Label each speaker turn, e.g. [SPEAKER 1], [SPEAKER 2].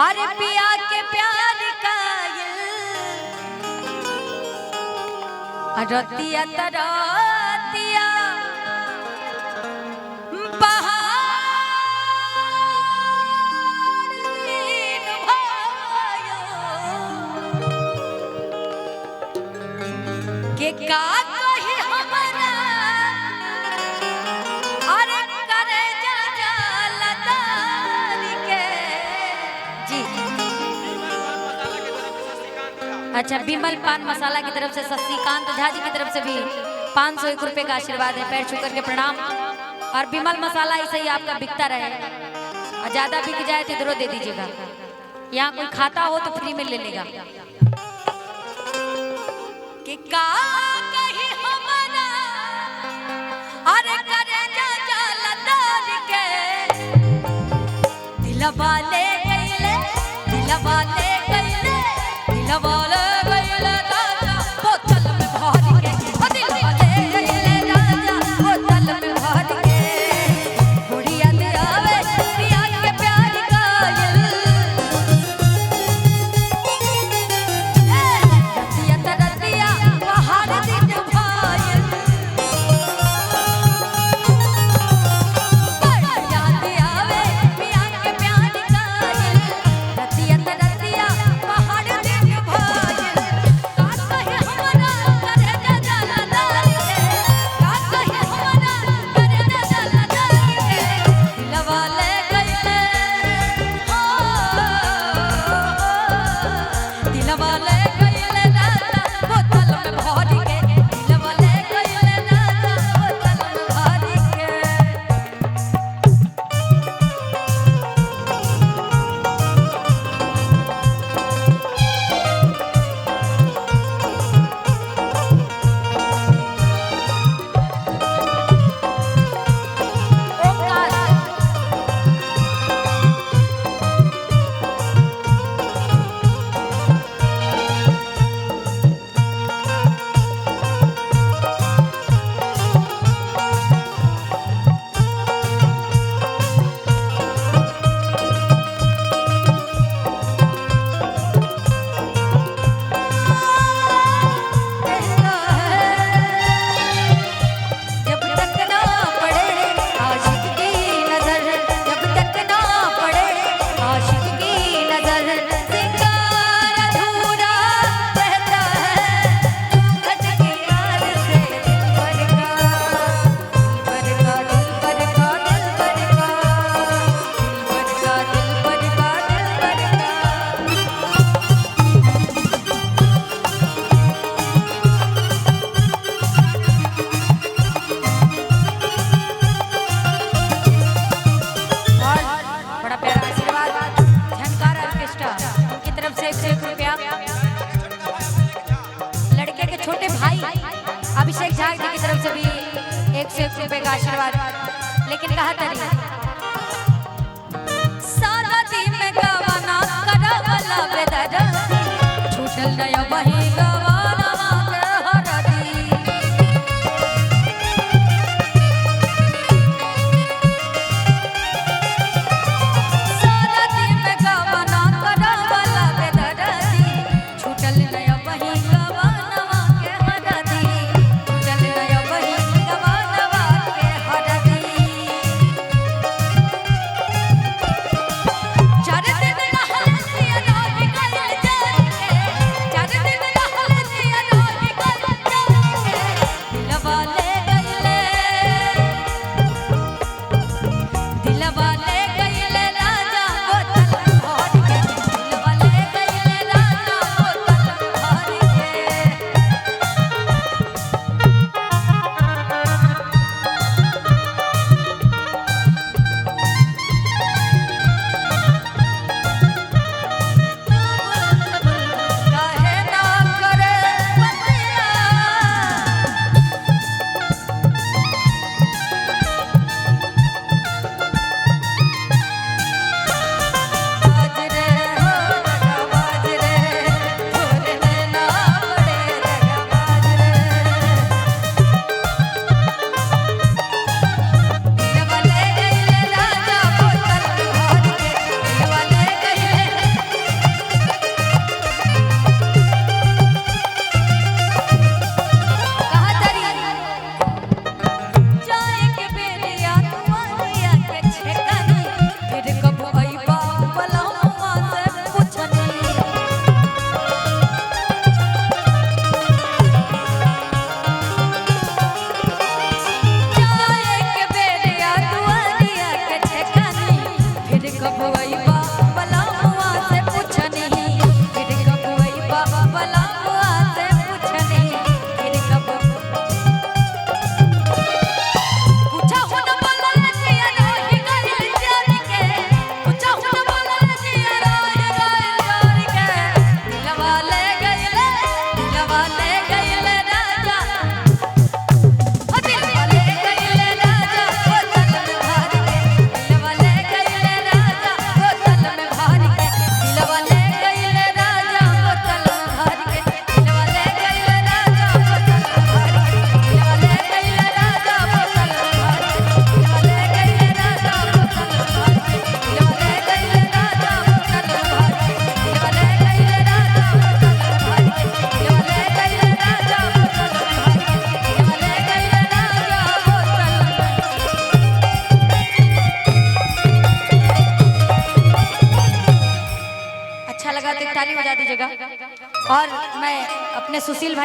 [SPEAKER 1] अरे पिया के प्यार का रतिया तरतिया बहार दिन भयो के का कहे हमरा अरे करे जा लतारी के जी। अच्छा, विमल पान मसाला की तरफ से शशिकांत झा जी की तरफ से भी 501 रुपए का आशीर्वाद है। पैर छूकर के प्रणाम। और विमल मसाला ऐसे ही आपका बिकता रहे और ज्यादा बिक जाए तो इधरों दे दीजिएगा। यहाँ कोई खाता हो तो फ्री में ले लेगा। कि का कही हमरा अरे करे जा लतारी के दिलवा ले गइले दिलवा ले गइले दिलवा ले गइले राजा बोतल में भर के दिलवा ले गइले राजा बोतल में भर के बुढ़िया दियावे पिया के प्यार का रतिया तरतिया बहार दिन भायल बुढ़िया दियावे पिया के प्यार का रतिया तरतिया बहार दिन भायल का कहे हमरा करे जा लतारी के का कहे हमरा करे जा लतारी के दिलवा ले गइले हो दिलवा ले गइले राजा बोतल में भर के दिलवा ले गइले राजा बोतल में भर के। ओंकार जब तक ना पड़े आशिक की नजर जब तक ना पड़े आशिक की नजर सिंगार अधूरा रहता है घट के यार से दिल भर का दिल भर का दिल भर का दिल भर का दिल भर का दिल भर का। और बड़ा प्यारा आशीर्वाद झनकार ऑर्केस्ट्रा की तरफ से 101 रुपया। लड़के के छोटे भाई अभिषेक झा जी की तरफ से भी 101 रुपए का आशीर्वाद। लेकिन कहा तरी सारा दिन में गवाना करवला बेदर छूटल नया वही गवाना के हरदी सारा दिन में गवाना करवला बेदरदी छूटल नया वही गवाना के हरदी छूटल नया वही गवाना के हरदी। ताली बजा दीजिएगा। और मैं अपने सुशील भाई